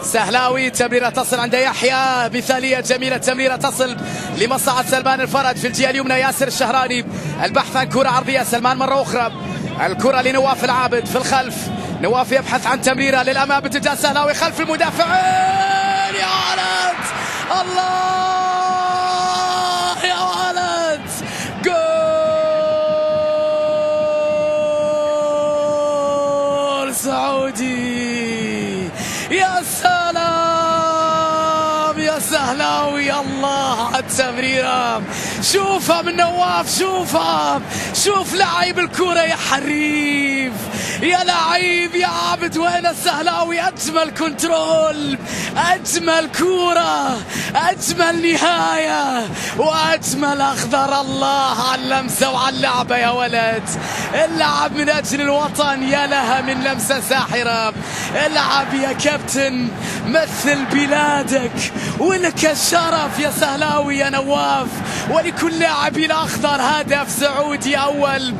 سهلاوي. تمريرة تصل عند يحيى، مثالية جميلة، تمريرة تصل لمصعد سلمان الفرج في الجهة اليمنى. ياسر الشهراني البحث عن كرة عرضية. سلمان مرة أخرى، الكرة لنواف العابد في الخلف. نواف يبحث عن تمريرة للأمام باتجاه سهلاوي خلف المدافعين. يا ولد الله، يا ولد، جول سعودي. يا سلام يا سهلاوي، الله على التمريرة. شوفها من نواف، شوفها، شوف لعيب الكرة يا حريف، يا لعيب يا عابد. وين السهلاوي؟ أجمل كنترول، أجمل كرة، أجمل نهاية، وأجمل أخضر. الله على اللمسة وعلى اللعبة يا ولد. اللعب من أجل الوطن، يا لها من لمسة ساحرة. العب يا كابتن، مثل بلادك، ولك الشرف يا سهلاوي يا نواف، ولكل لاعبي الأخضر هدف سعودي أول.